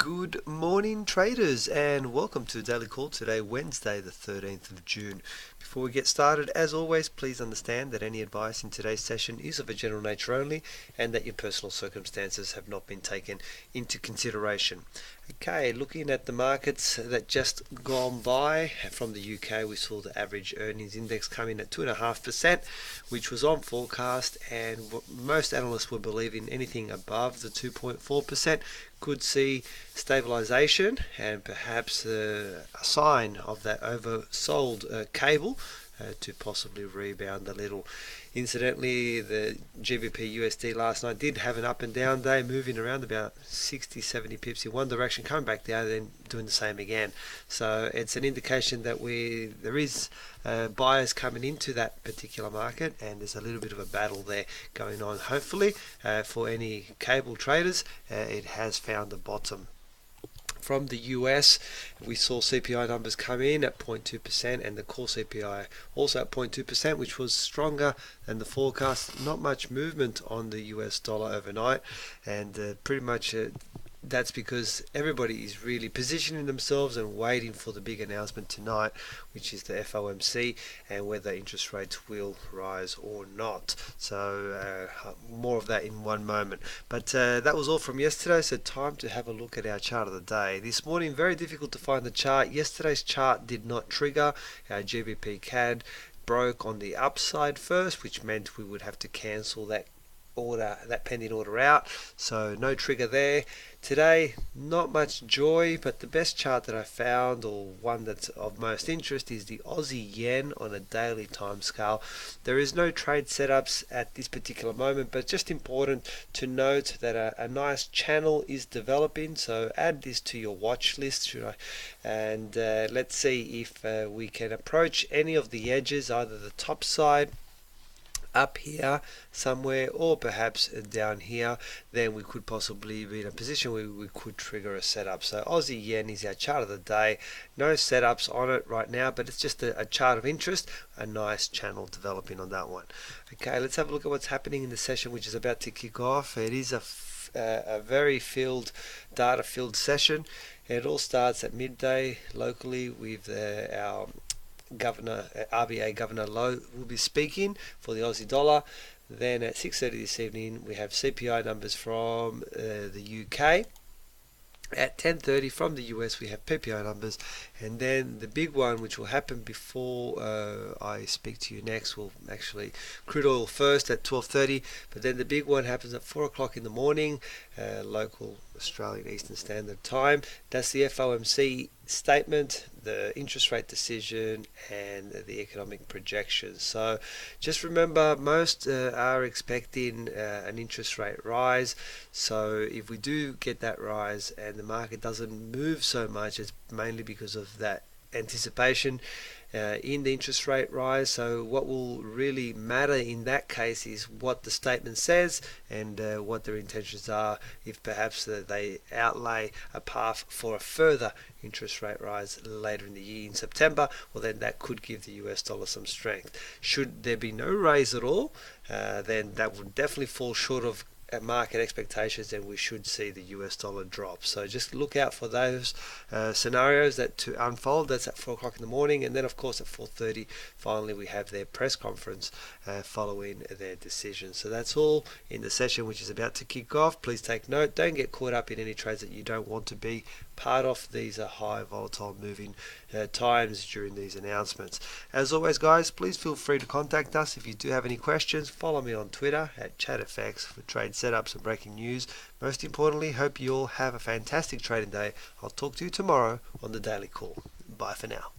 Good morning, traders, and welcome to Daily Call today, Wednesday, the 13th of June. Before we get started, as always, please understand that any advice in today's session is of a general nature only and that your personal circumstances have not been taken into consideration. Okay, looking at the markets that just gone by from the UK, we saw the average earnings index come in at 2.5%, which was on forecast, and most analysts were believing anything above the 2.4% could see stabilization and perhaps a sign of that oversold cable to possibly rebound a little. Incidentally, the GBP USD last night did have an up and down day, moving around about 60-70 pips in one direction, coming back down, then doing the same again. So it's an indication that there is buyers coming into that particular market, and there's a little bit of a battle there going on. Hopefully, for any cable traders, it has found a bottom. From the US, we saw CPI numbers come in at 0.2% and the core CPI also at 0.2%, which was stronger than the forecast. Not much movement on the US dollar overnight, and pretty much that's because everybody is really positioning themselves and waiting for the big announcement tonight, which is the FOMC, and whether interest rates will rise or not. So more of that in one moment. But that was all from yesterday, so time to have a look at our chart of the day. This morning, very difficult to find the chart. Yesterday's chart did not trigger. Our GBP CAD broke on the upside first, which meant we would have to cancel that pending order out, so no trigger there. Today, not much joy, but the best chart that I found, or one that's of most interest, is the Aussie Yen on a daily time scale. There is no trade setups at this particular moment, but just important to note that a nice channel is developing, so add this to your watch list, and let's see if we can approach any of the edges, either the top side up here somewhere or perhaps down here. Then we could possibly be in a position where we could trigger a setup. So Aussie Yen is our chart of the day. No setups on it right now, but it's just a chart of interest, a nice channel developing on that one. Okay, let's have a look at what's happening in the session, which is about to kick off. It is a very data filled session. It all starts at midday locally with our RBA Governor Lowe will be speaking for the Aussie dollar. Then at 6:30 this evening we have CPI numbers from the UK. At 10:30 from the US we have PPI numbers, and then the big one, which will happen before I speak to you next, will actually crude oil first at 12:30, but then the big one happens at 4 o'clock in the morning, local Australian Eastern Standard Time. That's the FOMC statement, the interest rate decision, and the economic projections. So just remember, most are expecting an interest rate rise. So if we do get that rise and the market doesn't move so much, it's mainly because of that anticipation in the interest rate rise. So what will really matter in that case is what the statement says and what their intentions are. If perhaps they outlay a path for a further interest rate rise later in the year in September, well then that could give the US dollar some strength. Should there be no raise at all, then that would definitely fall short of market expectations, and we should see the US dollar drop. So just look out for those scenarios that to unfold. That's at 4 o'clock in the morning, and then of course at 4:30 finally we have their press conference following their decision. So that's all in the session, which is about to kick off. Please take note, don't get caught up in any trades that you don't want to be part of. These are high volatile moving times during these announcements. As always, guys, please feel free to contact us if you do have any questions. Follow me on Twitter at ChatFX for trade setups and breaking news. Most importantly, hope you all have a fantastic trading day. I'll talk to you tomorrow on the Daily Call. Bye for now.